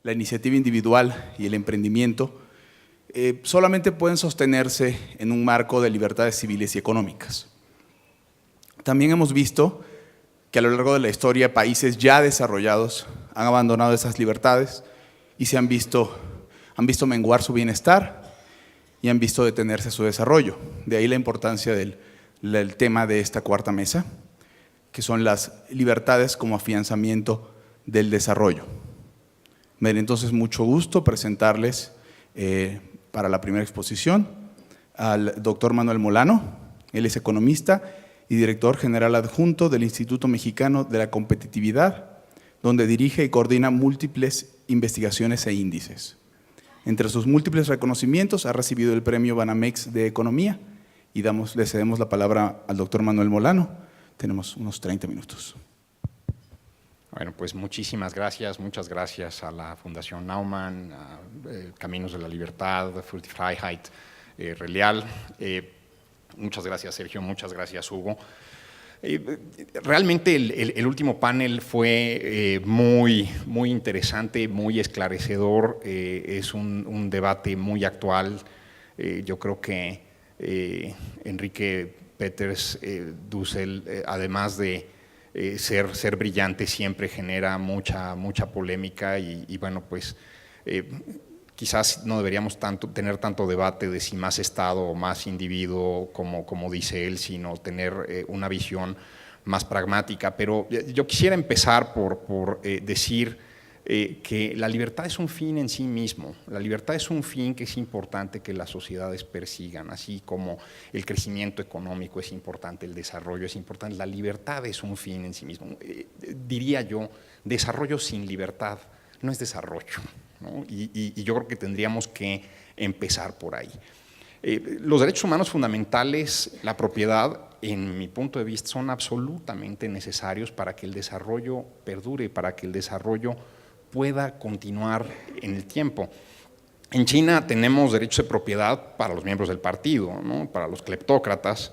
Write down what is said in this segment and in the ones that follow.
la iniciativa individual y el emprendimiento solamente pueden sostenerse en un marco de libertades civiles y económicas. También hemos visto que a lo largo de la historia países ya desarrollados han abandonado esas libertades y han visto menguar su bienestar y han visto detenerse su desarrollo. De ahí la importancia del tema de esta cuarta mesa, que son las libertades como afianzamiento del desarrollo. Me da entonces mucho gusto presentarles para la primera exposición al doctor Manuel Molano. Él es economista y director general adjunto del Instituto Mexicano de la Competitividad, donde dirige y coordina múltiples investigaciones e índices. Entre sus múltiples reconocimientos ha recibido el premio Banamex de Economía y le cedemos la palabra al doctor Manuel Molano. Tenemos unos 30 minutos. Bueno, pues muchísimas gracias, muchas gracias a la Fundación Naumann, a Caminos de la Libertad, für die Freiheit, Relial. Muchas gracias, Sergio, muchas gracias, Hugo. Realmente el último panel fue muy interesante, muy esclarecedor, es un debate muy actual. Yo creo que Enrique Peters Dussel, además de ser brillante, siempre genera mucha polémica y bueno, pues quizás no deberíamos tener tanto debate de si más Estado o más individuo, como dice él, sino tener una visión más pragmática. Pero yo quisiera empezar por decir que la libertad es un fin en sí mismo. La libertad es un fin que es importante que las sociedades persigan, así como el crecimiento económico es importante, el desarrollo es importante. La libertad es un fin en sí mismo. Diría yo, desarrollo sin libertad no es desarrollo, ¿no? Y yo creo que tendríamos que empezar por ahí. Los derechos humanos fundamentales, la propiedad, en mi punto de vista, son absolutamente necesarios para que el desarrollo perdure, para que el desarrollo pueda continuar en el tiempo. En China tenemos derechos de propiedad para los miembros del partido, ¿no? Para los cleptócratas.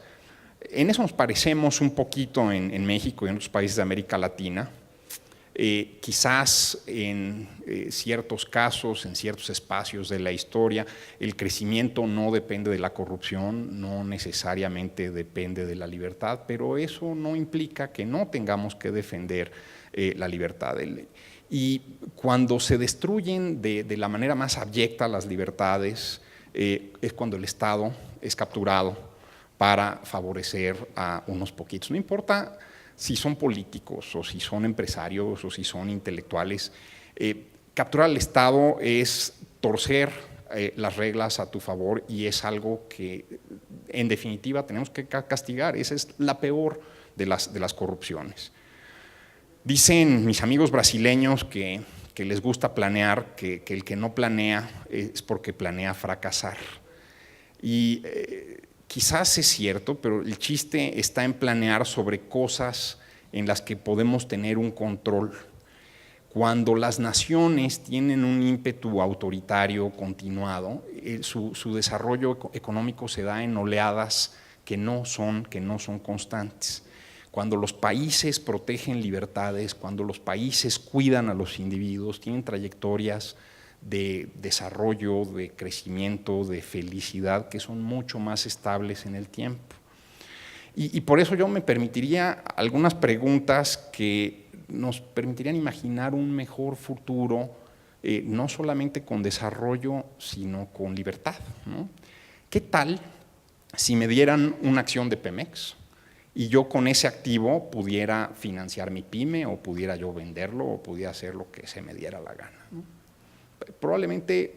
En eso nos parecemos un poquito en México y en otros países de América Latina. Quizás en ciertos casos, en ciertos espacios de la historia, el crecimiento no depende de la corrupción, no necesariamente depende de la libertad, pero eso no implica que no tengamos que defender la libertad. Y cuando se destruyen de la manera más abyecta las libertades, es cuando el Estado es capturado para favorecer a unos poquitos. No importa si son políticos o si son empresarios o si son intelectuales, capturar al Estado es torcer las reglas a tu favor y es algo que en definitiva tenemos que castigar. Esa es la peor de las corrupciones. Dicen mis amigos brasileños que les gusta planear, que el que no planea es porque planea fracasar. Y quizás es cierto, pero el chiste está en planear sobre cosas en las que podemos tener un control. Cuando las naciones tienen un ímpetu autoritario continuado, su desarrollo económico se da en oleadas que no son constantes. Cuando los países protegen libertades, cuando los países cuidan a los individuos, tienen trayectorias de desarrollo, de crecimiento, de felicidad, que son mucho más estables en el tiempo. Y por eso yo me permitiría algunas preguntas que nos permitirían imaginar un mejor futuro, no solamente con desarrollo, sino con libertad, ¿no? ¿Qué tal si me dieran una acción de Pemex y yo con ese activo pudiera financiar mi pyme o pudiera yo venderlo o pudiera hacer lo que se me diera la gana, ¿no? Probablemente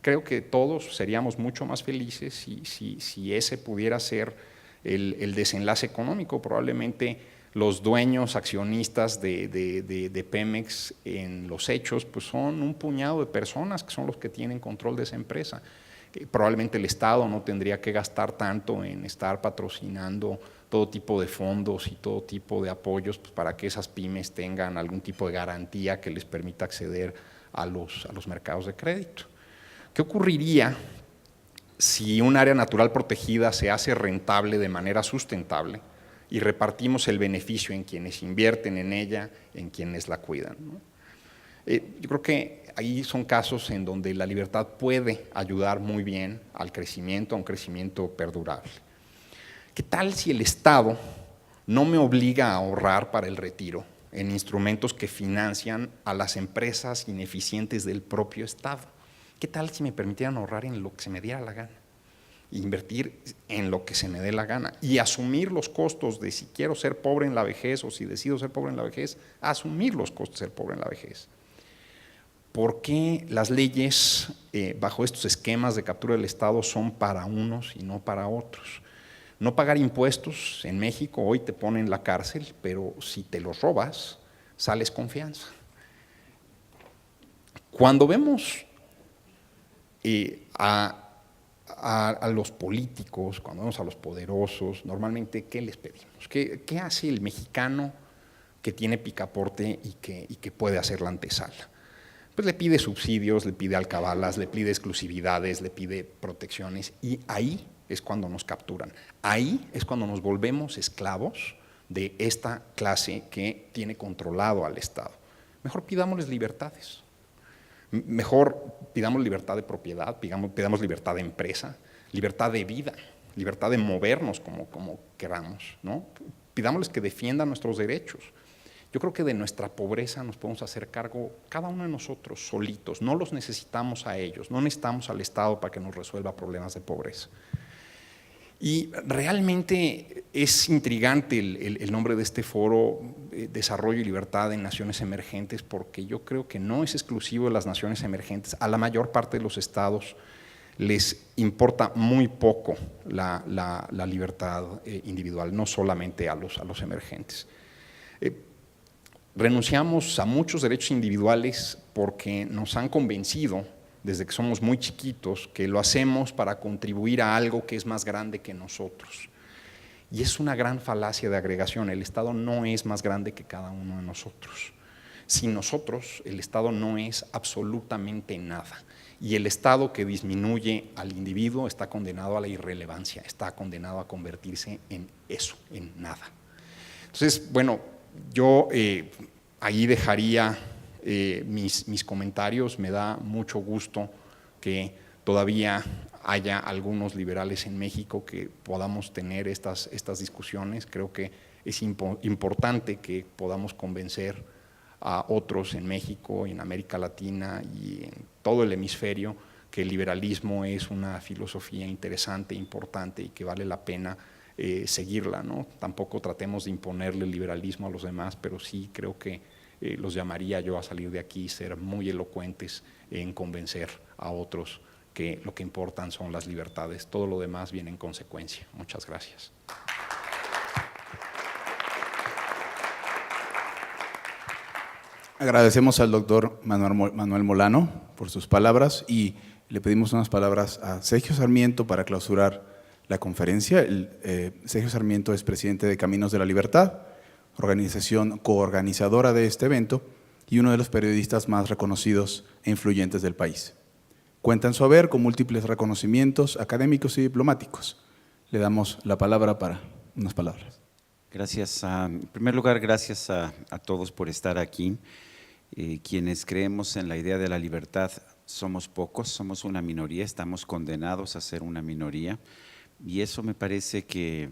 creo que todos seríamos mucho más felices si ese pudiera ser el desenlace económico. Probablemente los dueños accionistas de Pemex en los hechos pues son un puñado de personas que son los que tienen control de esa empresa. Probablemente el Estado no tendría que gastar tanto en estar patrocinando todo tipo de fondos y todo tipo de apoyos pues, para que esas pymes tengan algún tipo de garantía que les permita acceder a los mercados de crédito. ¿Qué ocurriría si un área natural protegida se hace rentable de manera sustentable y repartimos el beneficio en quienes invierten en ella, en quienes la cuidan, ¿no? Yo creo que ahí son casos en donde la libertad puede ayudar muy bien al crecimiento, a un crecimiento perdurable. ¿Qué tal si el Estado no me obliga a ahorrar para el retiro en instrumentos que financian a las empresas ineficientes del propio Estado? ¿Qué tal si me permitieran ahorrar en lo que se me diera la gana? Invertir en lo que se me dé la gana y asumir los costos de si quiero ser pobre en la vejez o si decido ser pobre en la vejez, asumir los costos de ser pobre en la vejez. ¿Por qué las leyes bajo estos esquemas de captura del Estado son para unos y no para otros? No pagar impuestos en México hoy te pone en la cárcel, pero si te los robas, sales con fianza. Cuando vemos a los políticos, cuando vemos a los poderosos, normalmente, ¿qué les pedimos? ¿Qué hace el mexicano que tiene picaporte y que puede hacer la antesala? Pues le pide subsidios, le pide alcabalas, le pide exclusividades, le pide protecciones, y ahí es cuando nos capturan. Ahí es cuando nos volvemos esclavos de esta clase que tiene controlado al Estado. Mejor pidámosles libertades. Mejor pidamos libertad de propiedad, pidamos libertad de empresa, libertad de vida, libertad de movernos como queramos, ¿no? Pidámosles que defiendan nuestros derechos. Yo creo que de nuestra pobreza nos podemos hacer cargo cada uno de nosotros solitos. No los necesitamos a ellos, no necesitamos al Estado para que nos resuelva problemas de pobreza. Y realmente es intrigante el nombre de este foro, Desarrollo y Libertad en Naciones Emergentes, porque yo creo que no es exclusivo de las naciones emergentes. A la mayor parte de los estados les importa muy poco la libertad individual, no solamente a los emergentes. Renunciamos a muchos derechos individuales porque nos han convencido desde que somos muy chiquitos, que lo hacemos para contribuir a algo que es más grande que nosotros. Y es una gran falacia de agregación. El Estado no es más grande que cada uno de nosotros. Sin nosotros, el Estado no es absolutamente nada. Y el Estado que disminuye al individuo está condenado a la irrelevancia, está condenado a convertirse en eso, en nada. Entonces, bueno, yo ahí dejaría mis comentarios. Me da mucho gusto que todavía haya algunos liberales en México que podamos tener estas discusiones. Creo que es importante que podamos convencer a otros en México, en América Latina y en todo el hemisferio que el liberalismo es una filosofía interesante, importante y que vale la pena seguirla, ¿no? Tampoco tratemos de imponerle el liberalismo a los demás, pero sí creo que los llamaría yo a salir de aquí y ser muy elocuentes en convencer a otros que lo que importan son las libertades. Todo lo demás viene en consecuencia. Muchas gracias. Agradecemos al doctor Manuel Molano por sus palabras y le pedimos unas palabras a Sergio Sarmiento para clausurar la conferencia. Sergio Sarmiento es presidente de Caminos de la Libertad, organización coorganizadora de este evento y uno de los periodistas más reconocidos e influyentes del país. Cuenta en su haber con múltiples reconocimientos académicos y diplomáticos. Le damos la palabra para unas palabras. Gracias. En primer lugar, gracias a todos por estar aquí. Quienes creemos en la idea de la libertad somos pocos, somos una minoría, estamos condenados a ser una minoría y eso me parece que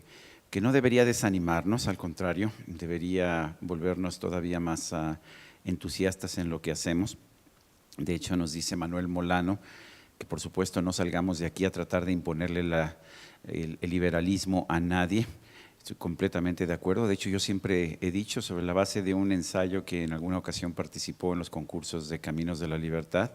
no debería desanimarnos, al contrario, debería volvernos todavía más entusiastas en lo que hacemos. De hecho, nos dice Manuel Molano que por supuesto no salgamos de aquí a tratar de imponerle el liberalismo a nadie. Estoy completamente de acuerdo. De hecho, yo siempre he dicho, sobre la base de un ensayo que en alguna ocasión participó en los concursos de Caminos de la Libertad,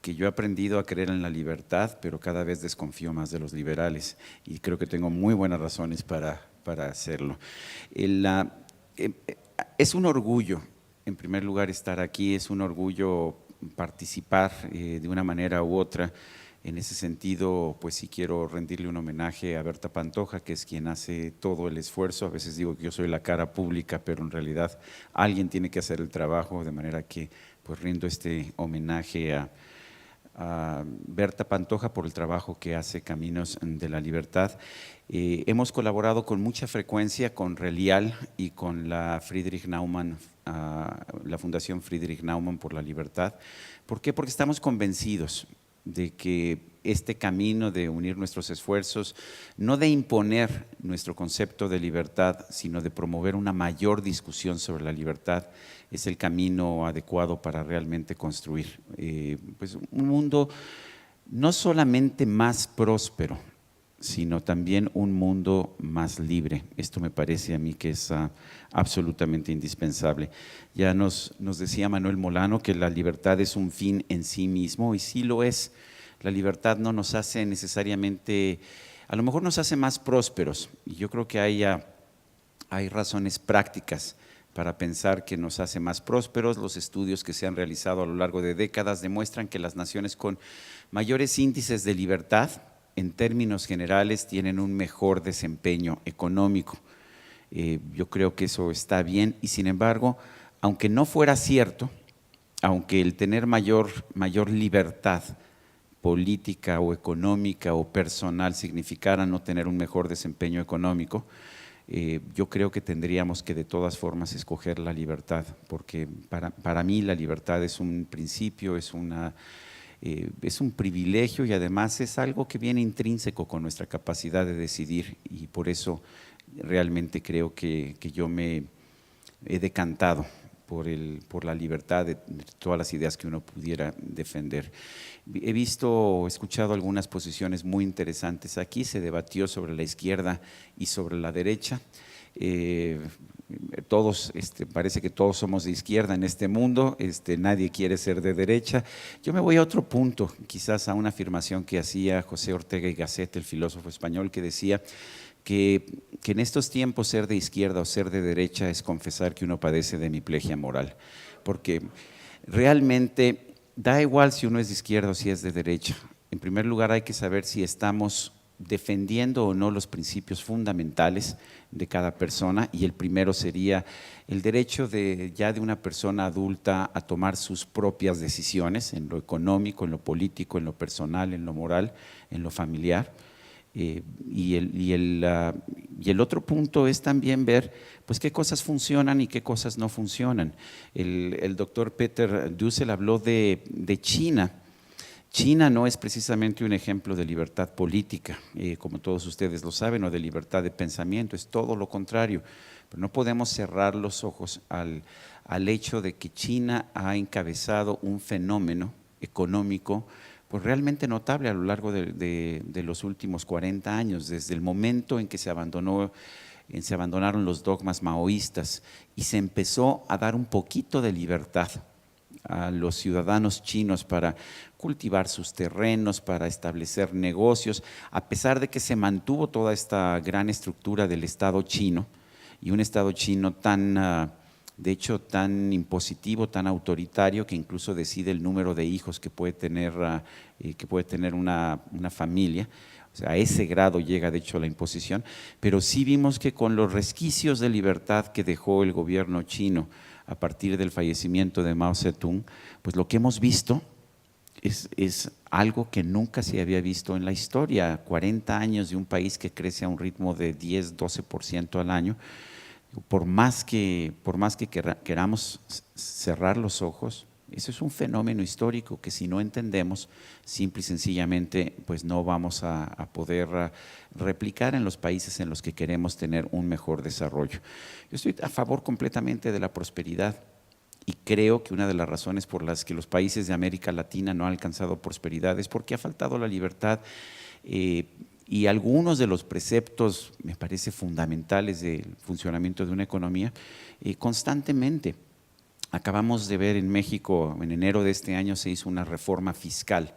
que yo he aprendido a creer en la libertad, pero cada vez desconfío más de los liberales y creo que tengo muy buenas razones para hacerlo. Es un orgullo, en primer lugar, estar aquí, es un orgullo participar de una manera u otra. En ese sentido, pues sí quiero rendirle un homenaje a Berta Pantoja, que es quien hace todo el esfuerzo. A veces digo que yo soy la cara pública, pero en realidad alguien tiene que hacer el trabajo, de manera que pues rindo este homenaje a Berta Pantoja por el trabajo que hace Caminos de la Libertad. Hemos colaborado con mucha frecuencia con Relial y con la Friedrich Naumann, la Fundación Friedrich Naumann por la Libertad. ¿Por qué? Porque estamos convencidos de que este camino de unir nuestros esfuerzos, no de imponer nuestro concepto de libertad, sino de promover una mayor discusión sobre la libertad, es el camino adecuado para realmente construir pues un mundo no solamente más próspero, sino también un mundo más libre. Esto me parece a mí que es absolutamente indispensable. Ya nos decía Manuel Molano que la libertad es un fin en sí mismo, y sí lo es. La libertad no nos hace necesariamente, a lo mejor nos hace más prósperos, y yo creo que hay razones prácticas para pensar que nos hace más prósperos. Los estudios que se han realizado a lo largo de décadas demuestran que las naciones con mayores índices de libertad, en términos generales, tienen un mejor desempeño económico. Yo creo que eso está bien, y sin embargo, aunque no fuera cierto, aunque el tener mayor libertad política o económica o personal significara no tener un mejor desempeño económico, yo creo que tendríamos que de todas formas escoger la libertad, porque para mí la libertad es un principio, es un privilegio, y además es algo que viene intrínseco con nuestra capacidad de decidir, y por eso realmente creo que yo me he decantado por la libertad de todas las ideas que uno pudiera defender. He escuchado algunas posiciones muy interesantes aquí. Se debatió sobre la izquierda y sobre la derecha. Parece que todos somos de izquierda en este mundo, nadie quiere ser de derecha. Yo me voy a otro punto, quizás a una afirmación que hacía José Ortega y Gasset, el filósofo español, que decía que en estos tiempos ser de izquierda o ser de derecha es confesar que uno padece de hemiplegia moral, porque realmente da igual si uno es de izquierda o si es de derecha. En primer lugar, hay que saber si estamos defendiendo o no los principios fundamentales de cada persona, y el primero sería el derecho de una persona adulta a tomar sus propias decisiones en lo económico, en lo político, en lo personal, en lo moral, en lo familiar. Y el otro punto es también ver pues qué cosas funcionan y qué cosas no funcionan. El doctor Peter Dussel habló de China. China no es precisamente un ejemplo de libertad política, como todos ustedes lo saben, o de libertad de pensamiento, es todo lo contrario. Pero no podemos cerrar los ojos al hecho de que China ha encabezado un fenómeno económico pues realmente notable a lo largo de los últimos 40 años, desde el momento en que se abandonaron los dogmas maoístas y se empezó a dar un poquito de libertad a los ciudadanos chinos para cultivar sus terrenos, para establecer negocios, a pesar de que se mantuvo toda esta gran estructura del Estado chino, y un Estado chino de hecho tan impositivo, tan autoritario, que incluso decide el número de hijos que puede tener una familia. O sea, a ese grado llega de hecho la imposición, pero sí vimos que con los resquicios de libertad que dejó el gobierno chino a partir del fallecimiento de Mao Zedong, pues lo que hemos visto es algo que nunca se había visto en la historia. 40 años de un país que crece a un ritmo de 10, 12% al año. Por más que queramos cerrar los ojos, eso es un fenómeno histórico que si no entendemos, simple y sencillamente pues no vamos a poder replicar en los países en los que queremos tener un mejor desarrollo. Yo estoy a favor completamente de la prosperidad, y creo que una de las razones por las que los países de América Latina no han alcanzado prosperidad es porque ha faltado la libertad, y algunos de los preceptos, me parece, fundamentales del funcionamiento de una economía, constantemente. Acabamos de ver en México, en enero de este año se hizo una reforma fiscal.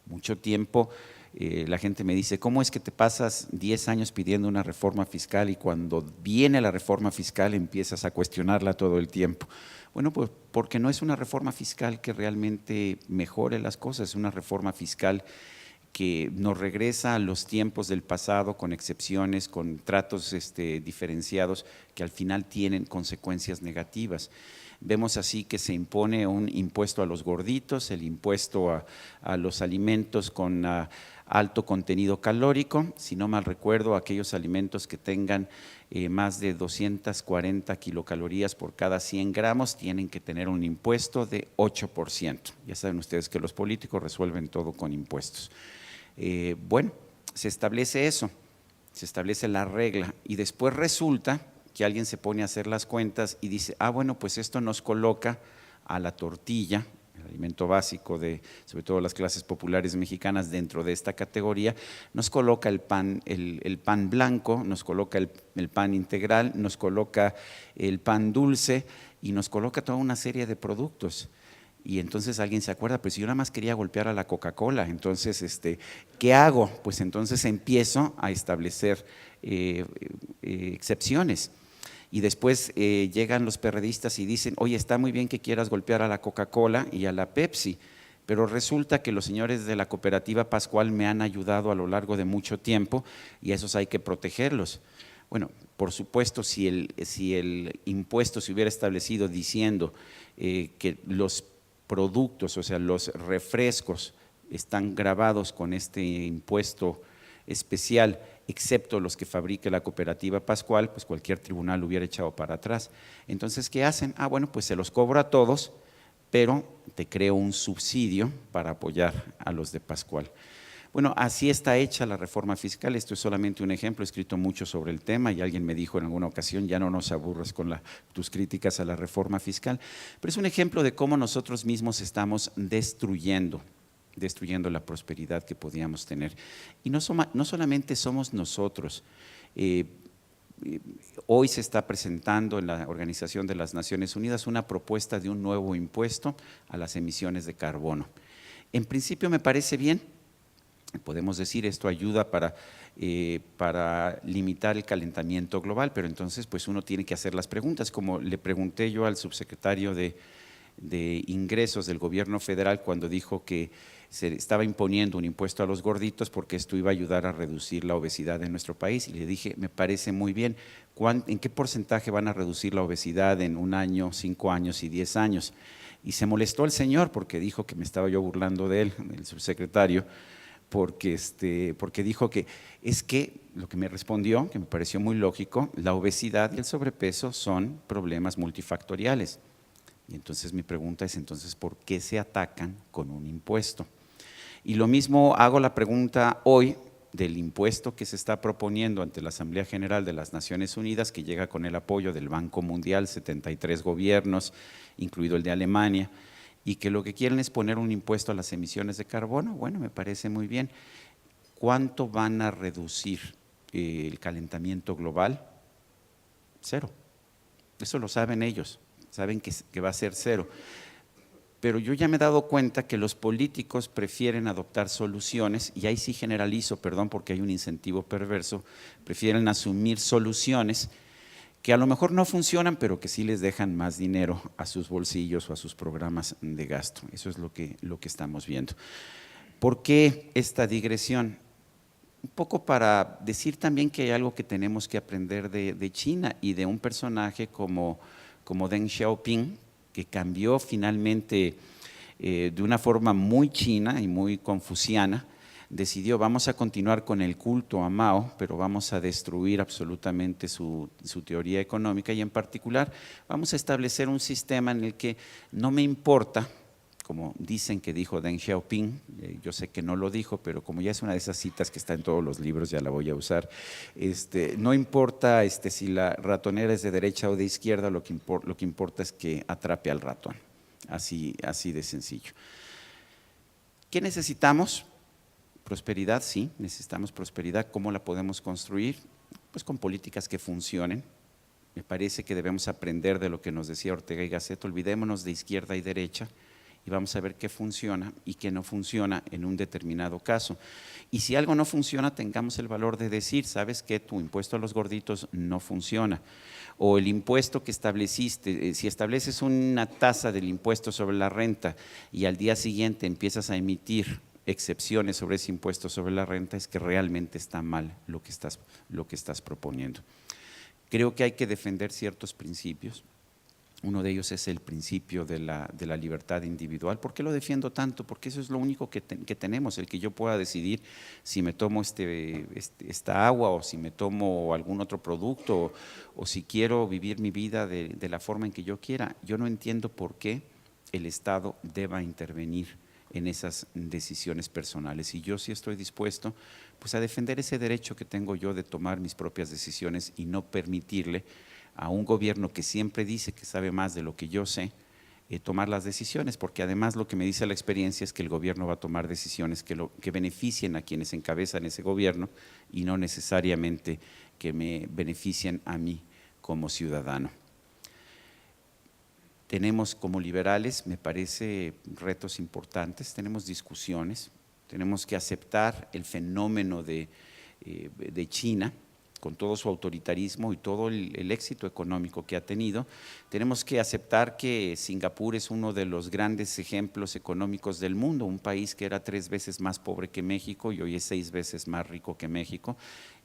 Mucho tiempo la gente me dice, ¿cómo es que te pasas 10 años pidiendo una reforma fiscal y cuando viene la reforma fiscal empiezas a cuestionarla todo el tiempo? Bueno, pues porque no es una reforma fiscal que realmente mejore las cosas, es una reforma fiscal que nos regresa a los tiempos del pasado con excepciones, con tratos diferenciados que al final tienen consecuencias negativas. Vemos así que se impone un impuesto a los gorditos, el impuesto a los alimentos con alto contenido calórico, si no mal recuerdo, aquellos alimentos que tengan más de 240 kilocalorías por cada 100 gramos tienen que tener un impuesto de 8%. Ya saben ustedes que los políticos resuelven todo con impuestos. Bueno, se establece eso, se establece la regla y después resulta que alguien se pone a hacer las cuentas y dice, bueno, pues esto nos coloca a la tortilla, el alimento básico de sobre todo las clases populares mexicanas dentro de esta categoría, nos coloca el pan blanco, nos coloca el pan integral, nos coloca el pan dulce y nos coloca toda una serie de productos. Y entonces alguien se acuerda, pues yo nada más quería golpear a la Coca-Cola, entonces, ¿qué hago? Pues entonces empiezo a establecer excepciones. Y después llegan los perredistas y dicen, oye, está muy bien que quieras golpear a la Coca-Cola y a la Pepsi, pero resulta que los señores de la Cooperativa Pascual me han ayudado a lo largo de mucho tiempo y a esos hay que protegerlos. Bueno, por supuesto, si el impuesto se hubiera establecido diciendo que los productos, o sea, los refrescos están gravados con este impuesto especial, excepto los que fabrique la Cooperativa Pascual, pues cualquier tribunal lo hubiera echado para atrás. Entonces, ¿qué hacen? Bueno, pues se los cobro a todos, pero te creo un subsidio para apoyar a los de Pascual. Bueno, así está hecha la reforma fiscal. Esto es solamente un ejemplo, he escrito mucho sobre el tema y alguien me dijo en alguna ocasión, ya no nos aburres con tus críticas a la reforma fiscal, pero es un ejemplo de cómo nosotros mismos estamos destruyendo la prosperidad que podíamos tener. Y no solamente somos nosotros. Hoy se está presentando en la Organización de las Naciones Unidas una propuesta de un nuevo impuesto a las emisiones de carbono. En principio me parece bien. Podemos decir esto ayuda para limitar el calentamiento global, pero entonces pues uno tiene que hacer las preguntas, como le pregunté yo al subsecretario de Ingresos del Gobierno Federal cuando dijo que se estaba imponiendo un impuesto a los gorditos porque esto iba a ayudar a reducir la obesidad en nuestro país, y le dije, me parece muy bien, ¿en qué porcentaje van a reducir la obesidad en 1 año, 5 años y 10 años? Y se molestó el señor porque dijo que me estaba yo burlando de él, el subsecretario, porque dijo que es que lo que me respondió, que me pareció muy lógico, la obesidad y el sobrepeso son problemas multifactoriales. Y entonces mi pregunta es, entonces, ¿por qué se atacan con un impuesto? Y lo mismo hago la pregunta hoy del impuesto que se está proponiendo ante la Asamblea General de las Naciones Unidas, que llega con el apoyo del Banco Mundial, 73 gobiernos, incluido el de Alemania, y que lo que quieren es poner un impuesto a las emisiones de carbono. Bueno, me parece muy bien. ¿Cuánto van a reducir el calentamiento global? 0. Eso lo saben ellos, saben que va a ser 0. Pero yo ya me he dado cuenta que los políticos prefieren adoptar soluciones, y ahí sí generalizo, perdón, porque hay un incentivo perverso, prefieren asumir soluciones que a lo mejor no funcionan, pero que sí les dejan más dinero a sus bolsillos o a sus programas de gasto. Eso es lo que estamos viendo. ¿Por qué esta digresión? Un poco para decir también que hay algo que tenemos que aprender de China y de un personaje como Deng Xiaoping, que cambió finalmente de una forma muy china y muy confuciana. Decidió, vamos a continuar con el culto a Mao, pero vamos a destruir absolutamente su teoría económica, y en particular vamos a establecer un sistema en el que no me importa, como dicen que dijo Deng Xiaoping, yo sé que no lo dijo, pero como ya es una de esas citas que está en todos los libros, ya la voy a usar, no importa si la ratonera es de derecha o de izquierda, lo que importa es que atrape al ratón, así de sencillo. ¿Qué necesitamos? Prosperidad, sí, necesitamos prosperidad. ¿Cómo la podemos construir? Pues con políticas que funcionen. Me parece que debemos aprender de lo que nos decía Ortega y Gasset, olvidémonos de izquierda y derecha y vamos a ver qué funciona y qué no funciona en un determinado caso. Y si algo no funciona, tengamos el valor de decir, ¿sabes qué? Tu impuesto a los gorditos no funciona. O el impuesto que estableciste, si estableces una tasa del impuesto sobre la renta y al día siguiente empiezas a emitir excepciones sobre ese impuesto sobre la renta, es que realmente está mal lo que estás proponiendo. Creo que hay que defender ciertos principios. Uno de ellos es el principio de la libertad individual. ¿Por qué lo defiendo tanto? Porque eso es lo único que tenemos, el que yo pueda decidir si me tomo esta agua o si me tomo algún otro producto o si quiero vivir mi vida de la forma en que yo quiera. Yo no entiendo por qué el Estado deba intervenir en esas decisiones personales. Y yo sí estoy dispuesto pues, a defender ese derecho que tengo yo de tomar mis propias decisiones y no permitirle a un gobierno que siempre dice que sabe más de lo que yo sé, tomar las decisiones, porque además lo que me dice la experiencia es que el gobierno va a tomar decisiones que beneficien a quienes encabezan ese gobierno y no necesariamente que me beneficien a mí como ciudadano. Tenemos como liberales, me parece, retos importantes, tenemos discusiones, tenemos que aceptar el fenómeno de China, con todo su autoritarismo y todo el éxito económico que ha tenido. Tenemos que aceptar que Singapur es uno de los grandes ejemplos económicos del mundo, un país que era 3 veces más pobre que México y hoy es 6 veces más rico que México,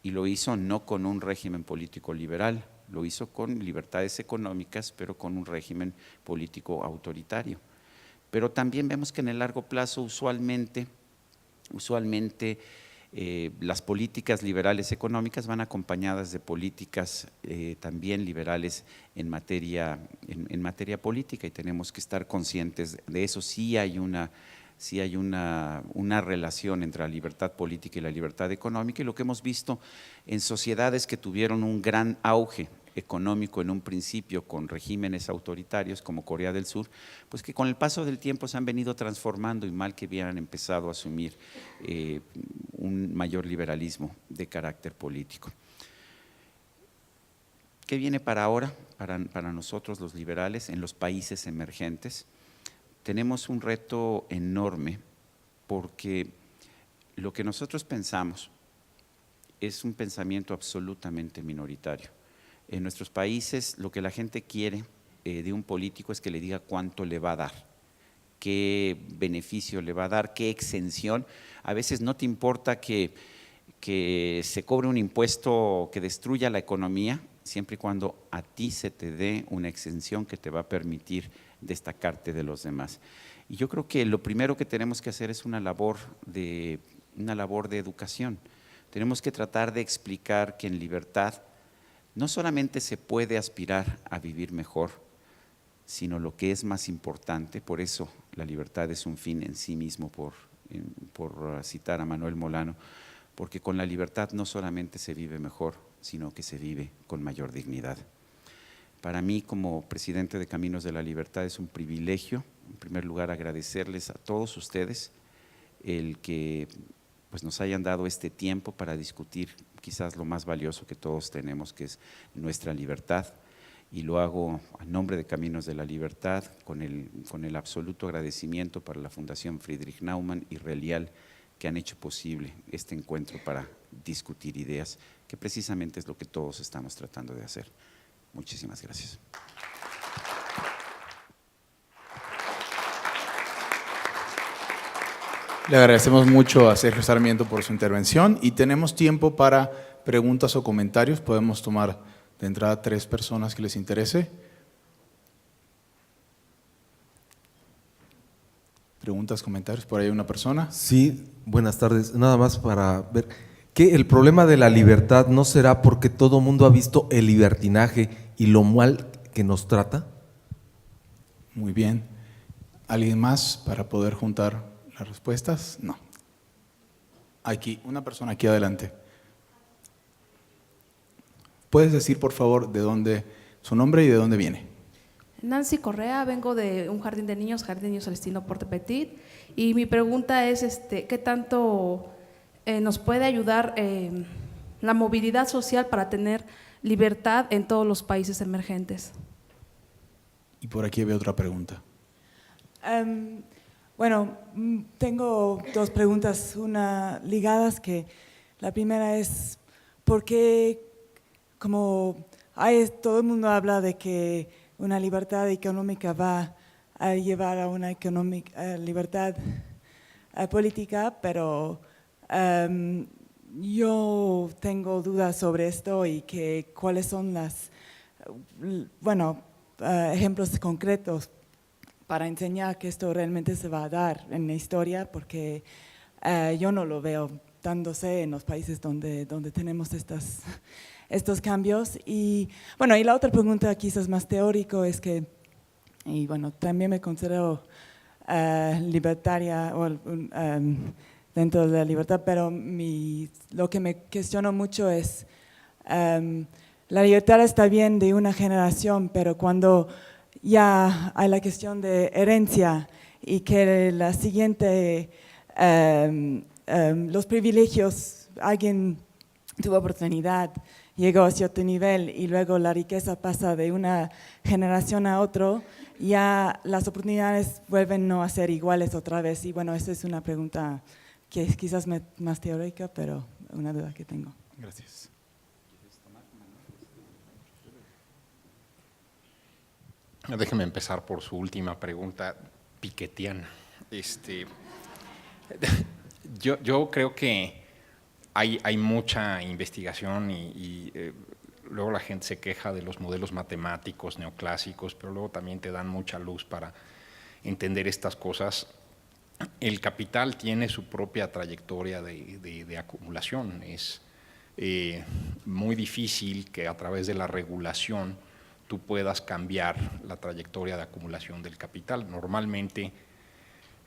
y lo hizo no con un régimen político liberal, lo hizo con libertades económicas, pero con un régimen político autoritario. Pero también vemos que en el largo plazo usualmente las políticas liberales económicas van acompañadas de políticas también liberales en materia política y tenemos que estar conscientes de eso. Sí hay una relación entre la libertad política y la libertad económica, y lo que hemos visto en sociedades que tuvieron un gran auge económico en un principio con regímenes autoritarios como Corea del Sur, pues que con el paso del tiempo se han venido transformando y mal que hubieran empezado a asumir un mayor liberalismo de carácter político. ¿Qué viene para ahora, para nosotros los liberales en los países emergentes? Tenemos un reto enorme porque lo que nosotros pensamos es un pensamiento absolutamente minoritario. En nuestros países lo que la gente quiere de un político es que le diga cuánto le va a dar, qué beneficio le va a dar, qué exención. A veces no te importa que se cobre un impuesto que destruya la economía, siempre y cuando a ti se te dé una exención que te va a permitir destacarte de los demás. Y yo creo que lo primero que tenemos que hacer es una labor de educación. Tenemos que tratar de explicar que en libertad no solamente se puede aspirar a vivir mejor, sino lo que es más importante, por eso la libertad es un fin en sí mismo, por citar a Manuel Molano, porque con la libertad no solamente se vive mejor, sino que se vive con mayor dignidad. Para mí, como presidente de Caminos de la Libertad, es un privilegio, en primer lugar, agradecerles a todos ustedes el que pues, nos hayan dado este tiempo para discutir quizás lo más valioso que todos tenemos, que es nuestra libertad, y lo hago a nombre de Caminos de la Libertad, con el absoluto agradecimiento para la Fundación Friedrich Naumann y Relial, que han hecho posible este encuentro para discutir ideas, que precisamente es lo que todos estamos tratando de hacer. Muchísimas gracias. Le agradecemos mucho a Sergio Sarmiento por su intervención y tenemos tiempo para preguntas o comentarios. Podemos tomar de entrada 3 personas que les interese. Preguntas, comentarios, por ahí una persona. Sí, buenas tardes. Nada más para ver que el problema de la libertad no será porque todo el mundo ha visto el libertinaje y lo mal que nos trata. Muy bien. ¿Alguien más para poder juntar las respuestas? No. Aquí, una persona aquí adelante. ¿Puedes decir, por favor, de dónde, su nombre y de dónde viene? Nancy Correa, vengo de un jardín de niños Celestino Porte Petit, y mi pregunta es, ¿qué tanto nos puede ayudar la movilidad social para tener libertad en todos los países emergentes? Y por aquí veo otra pregunta. Bueno, tengo 2 preguntas, una ligadas, que la primera es, ¿por qué todo el mundo habla de que una libertad económica va a llevar a una libertad política, pero yo tengo dudas sobre esto y cuáles son ejemplos concretos para enseñar que esto realmente se va a dar en la historia, porque yo no lo veo dándose en los países donde tenemos estos cambios. Y bueno, y la otra pregunta quizás más teórico es que, y bueno, también me considero libertaria dentro de la libertad, pero lo que me cuestiono mucho es, la libertad está bien de una generación, pero cuando ya hay la cuestión de herencia y que la siguiente, los privilegios, alguien tuvo oportunidad, llegó a cierto nivel y luego la riqueza pasa de una generación a otro, ya las oportunidades vuelven no a ser iguales otra vez. Y bueno, esa es una pregunta que es quizás más teórica, pero una duda que tengo. Gracias. Déjeme empezar por su última pregunta piquetiana. Yo creo que hay mucha investigación y luego la gente se queja de los modelos matemáticos neoclásicos, pero luego también te dan mucha luz para entender estas cosas. El capital tiene su propia trayectoria de acumulación. Es muy difícil que a través de la regulación tú puedas cambiar la trayectoria de acumulación del capital. Normalmente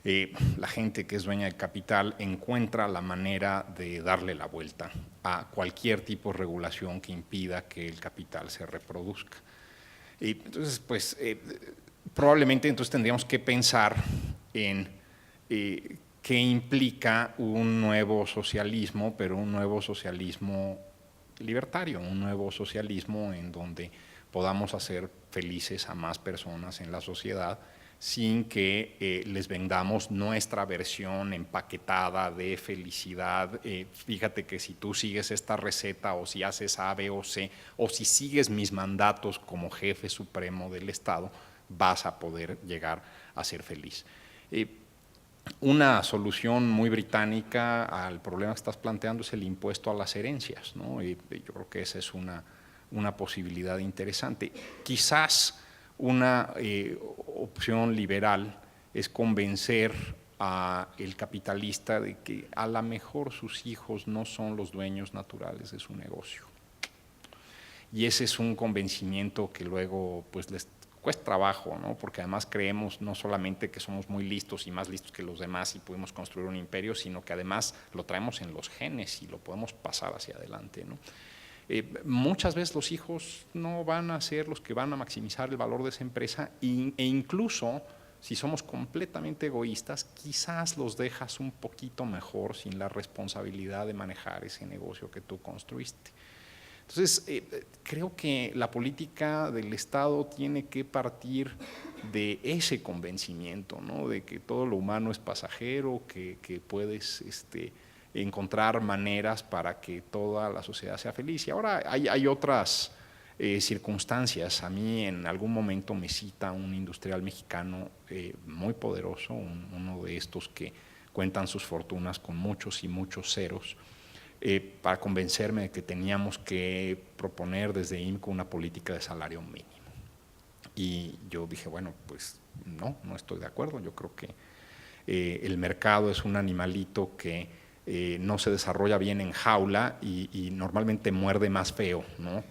la gente que es dueña del capital encuentra la manera de darle la vuelta a cualquier tipo de regulación que impida que el capital se reproduzca. Y entonces, pues, probablemente entonces tendríamos que pensar en qué implica un nuevo socialismo, pero un nuevo socialismo libertario, un nuevo socialismo en donde podamos hacer felices a más personas en la sociedad sin que les vendamos nuestra versión empaquetada de felicidad. Fíjate que si tú sigues esta receta o si haces A, B o C, o si sigues mis mandatos como jefe supremo del Estado, vas a poder llegar a ser feliz. Una solución muy británica al problema que estás planteando es el impuesto a las herencias, ¿no? Yo creo que esa es una posibilidad interesante. Quizás una opción liberal es convencer al capitalista de que a lo mejor sus hijos no son los dueños naturales de su negocio. Y ese es un convencimiento que luego pues les cuesta trabajo, ¿no? Porque además creemos no solamente que somos muy listos y más listos que los demás y podemos construir un imperio, sino que además lo traemos en los genes y lo podemos pasar hacia adelante, ¿no? Muchas veces los hijos no van a ser los que van a maximizar el valor de esa empresa e incluso si somos completamente egoístas, quizás los dejas un poquito mejor sin la responsabilidad de manejar ese negocio que tú construiste. Entonces, creo que la política del Estado tiene que partir de ese convencimiento, ¿no? De que todo lo humano es pasajero, que puedes encontrar maneras para que toda la sociedad sea feliz. Y ahora hay otras circunstancias. A mí en algún momento me cita un industrial mexicano muy poderoso, uno de estos que cuentan sus fortunas con muchos y muchos ceros, para convencerme de que teníamos que proponer desde IMCO una política de salario mínimo. Y yo dije, bueno, pues no estoy de acuerdo. Yo creo que el mercado es un animalito que no se desarrolla bien en jaula y normalmente muerde más feo, ¿no?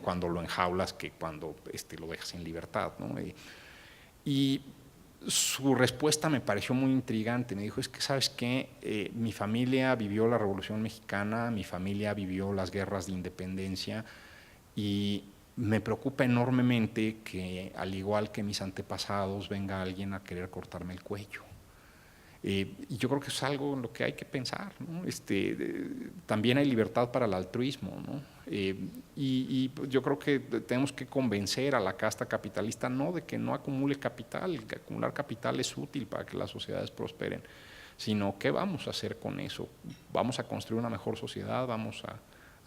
Cuando lo enjaulas que cuando lo dejas en libertad, ¿no? Y su respuesta me pareció muy intrigante. Me dijo, es que ¿sabes qué? Mi familia vivió la Revolución Mexicana, mi familia vivió las guerras de independencia y me preocupa enormemente que al igual que mis antepasados venga alguien a querer cortarme el cuello. Y yo creo que es algo en lo que hay que pensar, ¿no? También hay libertad para el altruismo, ¿no? Y yo creo que tenemos que convencer a la casta capitalista no de que no acumule capital, que acumular capital es útil para que las sociedades prosperen, sino qué vamos a hacer con eso. Vamos a construir una mejor sociedad, vamos a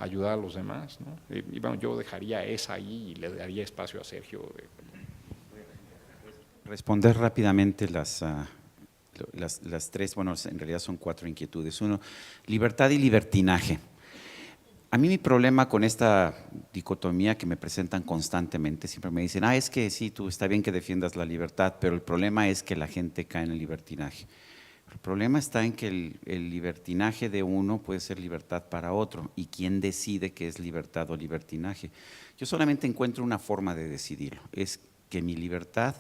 ayudar a los demás, ¿no? Y bueno, yo dejaría esa ahí y le daría espacio a Sergio. Responder rápidamente las tres, bueno, en realidad son 4 inquietudes. Uno, libertad y libertinaje. A mí mi problema con esta dicotomía que me presentan constantemente, siempre me dicen, es que sí, tú está bien que defiendas la libertad, pero el problema es que la gente cae en el libertinaje. El problema está en que el libertinaje de uno puede ser libertad para otro, y quién decide qué es libertad o libertinaje. Yo solamente encuentro una forma de decidirlo, es que mi libertad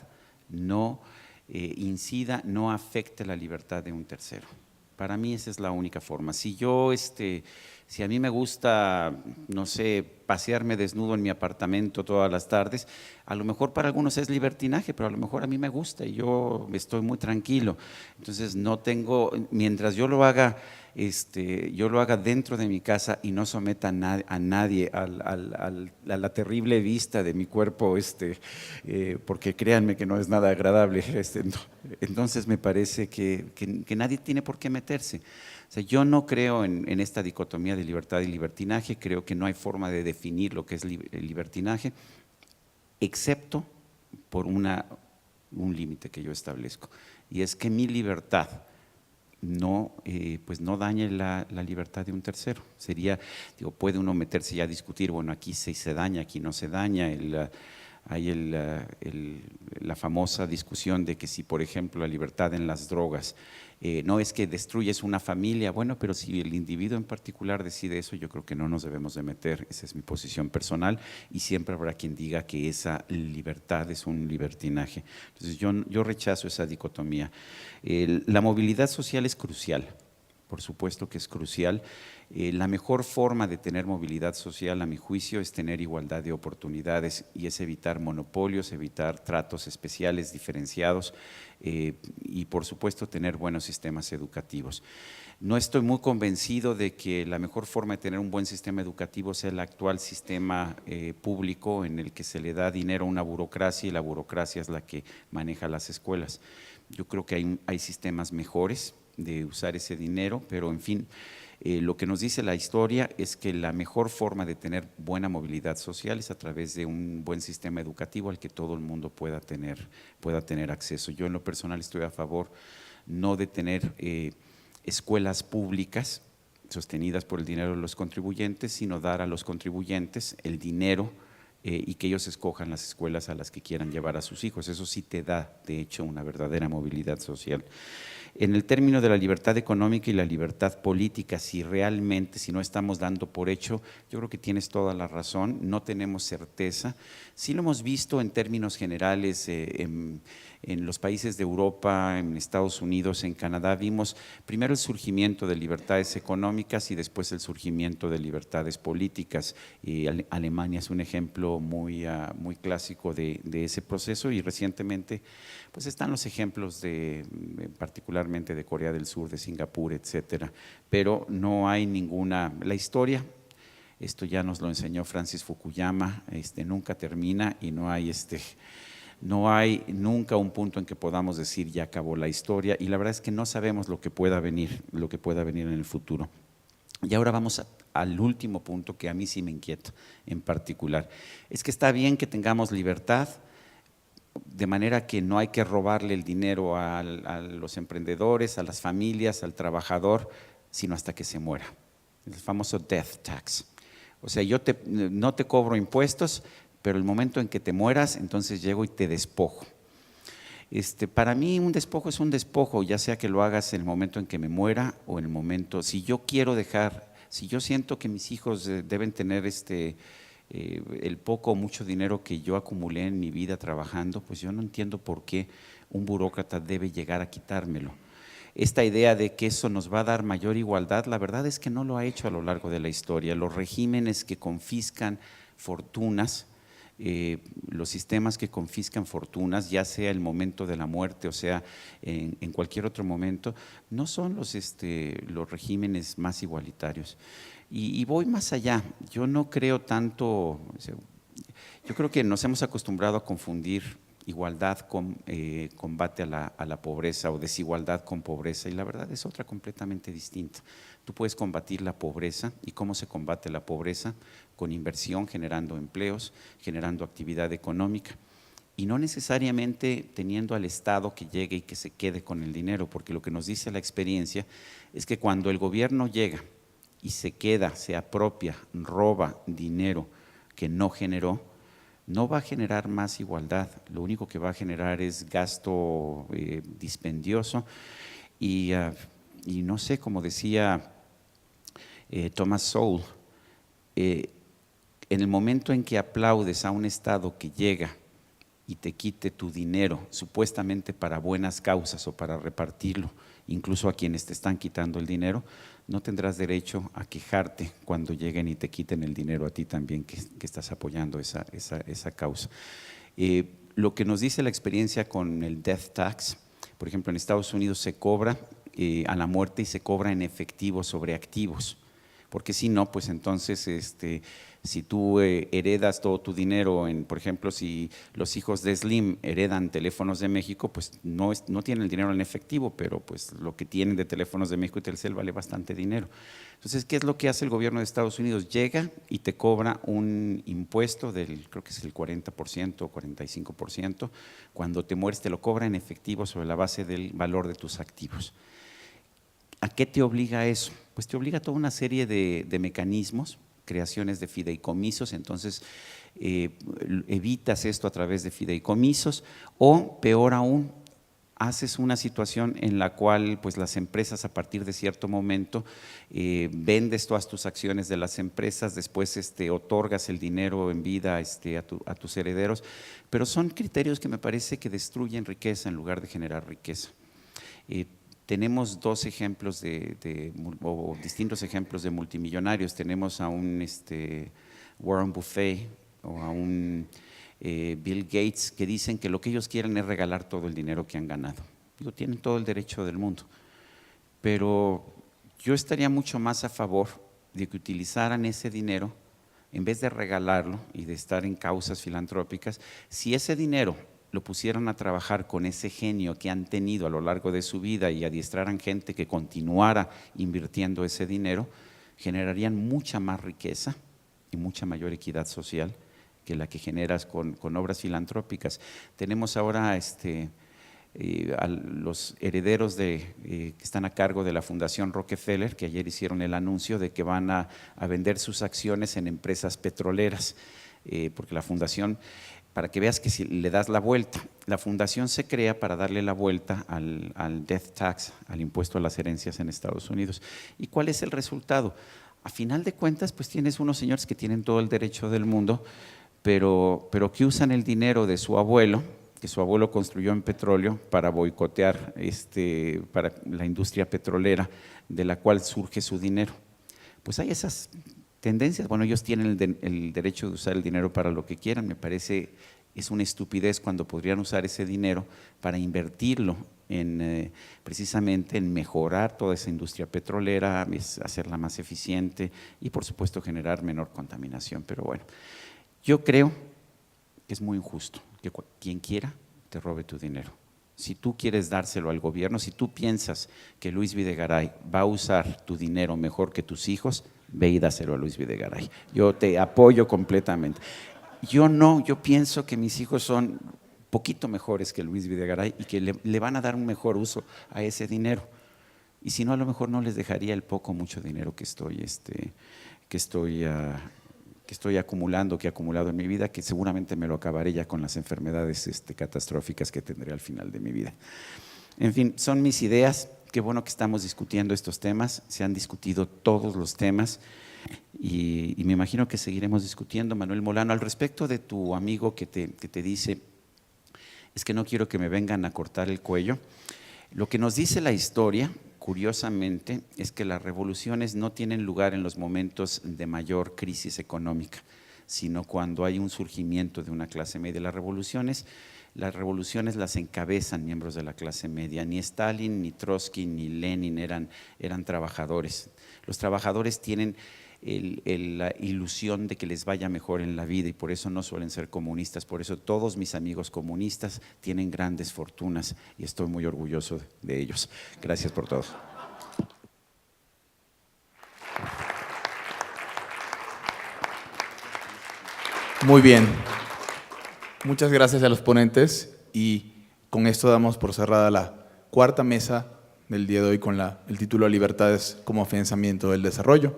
no incida, no afecte la libertad de un tercero. Para mí esa es la única forma. Si a mí me gusta, no sé, pasearme desnudo en mi apartamento todas las tardes, a lo mejor para algunos es libertinaje, pero a lo mejor a mí me gusta y yo estoy muy tranquilo. Entonces no tengo, mientras yo lo haga dentro de mi casa y no someta a nadie a la terrible vista de mi cuerpo, porque créanme que no es nada agradable, entonces me parece que nadie tiene por qué meterse. O sea, yo no creo en esta dicotomía de libertad y libertinaje, creo que no hay forma de definir lo que es el libertinaje, excepto por un límite que yo establezco, y es que mi libertad pues no dañe la libertad de un tercero. Puede uno meterse ya a discutir, bueno, aquí sí se daña, aquí no se daña, hay la famosa discusión de que si, por ejemplo, la libertad en las drogas, no es que destruyes una familia, bueno, pero si el individuo en particular decide eso, yo creo que no nos debemos de meter, esa es mi posición personal, y siempre habrá quien diga que esa libertad es un libertinaje. Entonces yo rechazo esa dicotomía. La movilidad social es crucial. Por supuesto que es crucial. La mejor forma de tener movilidad social, a mi juicio, es tener igualdad de oportunidades, y es evitar monopolios, evitar tratos especiales, diferenciados, y por supuesto tener buenos sistemas educativos. No estoy muy convencido de que la mejor forma de tener un buen sistema educativo sea el actual sistema público, en el que se le da dinero a una burocracia y la burocracia es la que maneja las escuelas. Yo creo que hay sistemas mejores de usar ese dinero, pero en fin, lo que nos dice la historia es que la mejor forma de tener buena movilidad social es a través de un buen sistema educativo al que todo el mundo pueda tener acceso. Yo en lo personal estoy a favor no de tener escuelas públicas sostenidas por el dinero de los contribuyentes, sino dar a los contribuyentes el dinero y que ellos escojan las escuelas a las que quieran llevar a sus hijos. Eso sí te da, de hecho, una verdadera movilidad social. En el término de la libertad económica y la libertad política, si no estamos dando por hecho, yo creo que tienes toda la razón, no tenemos certeza. Sí lo hemos visto en términos generales en los países de Europa, en Estados Unidos, en Canadá, vimos primero el surgimiento de libertades económicas y después el surgimiento de libertades políticas. Alemania es un ejemplo muy clásico de ese proceso, y recientemente pues están los ejemplos particularmente de Corea del Sur, de Singapur, etcétera, pero no hay la historia, esto ya nos lo enseñó Francis Fukuyama, nunca termina, y no hay nunca un punto en que podamos decir ya acabó la historia, y la verdad es que no sabemos lo que pueda venir en el futuro. Y ahora vamos al último punto que a mí sí me inquieta en particular, es que está bien que tengamos libertad, de manera que no hay que robarle el dinero a los emprendedores, a las familias, al trabajador, sino hasta que se muera. El famoso death tax. O sea, no te cobro impuestos, pero el momento en que te mueras, entonces llego y te despojo. Para mí un despojo es un despojo, ya sea que lo hagas en el momento en que me muera o en el momento, si yo siento que mis hijos deben tener el poco o mucho dinero que yo acumulé en mi vida trabajando, pues yo no entiendo por qué un burócrata debe llegar a quitármelo. Esta idea de que eso nos va a dar mayor igualdad, la verdad es que no lo ha hecho a lo largo de la historia. Los regímenes que confiscan fortunas, los sistemas que confiscan fortunas, ya sea el momento de la muerte o sea en cualquier otro momento, no son los regímenes más igualitarios. Y voy más allá, yo no creo tanto, yo creo que nos hemos acostumbrado a confundir igualdad con combate a la pobreza, o desigualdad con pobreza, y la verdad es otra completamente distinta. Tú puedes combatir la pobreza. ¿Y cómo se combate la pobreza? Con inversión, generando empleos, generando actividad económica. y no necesariamente teniendo al Estado que llegue y que se quede con el dinero, porque lo que nos dice la experiencia es que cuando el gobierno llega y se queda, se apropia, roba dinero que no generó, no va a generar más igualdad, lo único que va a generar es gasto dispendioso y no sé, como decía Thomas Sowell, en el momento en que aplaudes a un Estado que llega y te quite tu dinero, supuestamente para buenas causas o para repartirlo, incluso a quienes te están quitando el dinero, no tendrás derecho a quejarte cuando lleguen y te quiten el dinero a ti también, que estás apoyando esa causa. Lo que nos dice la experiencia con el death tax, por ejemplo, en Estados Unidos se cobra a la muerte y se cobra en efectivo sobre activos, porque si no, pues entonces si tú heredas todo tu dinero, por ejemplo, si los hijos de Slim heredan Teléfonos de México, pues no tienen el dinero en efectivo, pero pues lo que tienen de Teléfonos de México y Telcel vale bastante dinero. Entonces, ¿qué es lo que hace el gobierno de Estados Unidos? Llega y te cobra un impuesto creo que es el 40% o 45%, cuando te mueres te lo cobra en efectivo sobre la base del valor de tus activos. ¿A qué te obliga eso? Pues te obliga a toda una serie de mecanismos, creaciones de fideicomisos, entonces evitas esto a través de fideicomisos, o peor aún, haces una situación en la cual pues las empresas a partir de cierto momento vendes todas tus acciones de las empresas, después otorgas el dinero en vida a tus herederos, pero son criterios que me parece que destruyen riqueza en lugar de generar riqueza. Tenemos dos ejemplos o distintos ejemplos de multimillonarios. Tenemos a un Warren Buffett o a un Bill Gates que dicen que lo que ellos quieren es regalar todo el dinero que han ganado. Tienen todo el derecho del mundo, pero yo estaría mucho más a favor de que utilizaran ese dinero en vez de regalarlo y de estar en causas filantrópicas. Si ese dinero lo pusieran a trabajar con ese genio que han tenido a lo largo de su vida y adiestraran gente que continuara invirtiendo ese dinero, generarían mucha más riqueza y mucha mayor equidad social que la que generas con obras filantrópicas. Tenemos ahora a los herederos que están a cargo de la Fundación Rockefeller, que ayer hicieron el anuncio de que van a vender sus acciones en empresas petroleras, porque la fundación, para que veas que si le das la vuelta, la fundación se crea para darle la vuelta al death tax, al impuesto a las herencias en Estados Unidos. ¿Y cuál es el resultado? A final de cuentas, pues tienes unos señores que tienen todo el derecho del mundo, pero que usan el dinero de su abuelo, que su abuelo construyó en petróleo, para boicotear para la industria petrolera de la cual surge su dinero. Pues hay esas tendencias. Bueno, ellos tienen el derecho de usar el dinero para lo que quieran. Me parece es una estupidez cuando podrían usar ese dinero para invertirlo precisamente en mejorar toda esa industria petrolera, hacerla más eficiente y por supuesto generar menor contaminación. Pero bueno, yo creo que es muy injusto que quien quiera te robe tu dinero. Si tú quieres dárselo al gobierno, si tú piensas que Luis Videgaray va a usar tu dinero mejor que tus hijos, ve y dáselo a Luis Videgaray. Yo te apoyo completamente. Yo pienso que mis hijos son poquito mejores que Luis Videgaray y que le van a dar un mejor uso a ese dinero. Y si no, a lo mejor no les dejaría el poco o mucho dinero que estoy acumulando, que he acumulado en mi vida, que seguramente me lo acabaré ya con las enfermedades catastróficas que tendré al final de mi vida. En fin, son mis ideas. Qué bueno que estamos discutiendo estos temas. Se han discutido todos los temas y me imagino que seguiremos discutiendo. Manuel Molano, al respecto de tu amigo que te dice, es que no quiero que me vengan a cortar el cuello. Lo que nos dice la historia, curiosamente, es que las revoluciones no tienen lugar en los momentos de mayor crisis económica, sino cuando hay un surgimiento de una clase media. Las revoluciones las encabezan miembros de la clase media. Ni Stalin, ni Trotsky, ni Lenin eran trabajadores. Los trabajadores tienen la ilusión de que les vaya mejor en la vida y por eso no suelen ser comunistas. Por eso todos mis amigos comunistas tienen grandes fortunas y estoy muy orgulloso de ellos. Gracias por todo. Muy bien. Muchas gracias a los ponentes y con esto damos por cerrada la cuarta mesa del día de hoy con el título Libertades como afianzamiento del desarrollo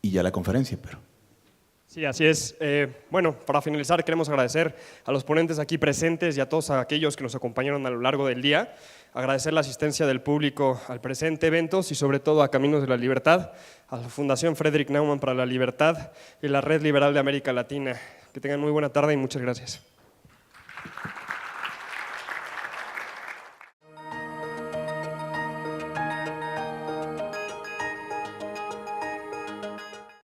y ya la conferencia, pero… Sí, así es. Bueno, para finalizar queremos agradecer a los ponentes aquí presentes y a todos aquellos que nos acompañaron a lo largo del día, agradecer la asistencia del público al presente evento y sobre todo a Caminos de la Libertad, a la Fundación Frederick Naumann para la Libertad y la Red Liberal de América Latina. Que tengan muy buena tarde y muchas gracias.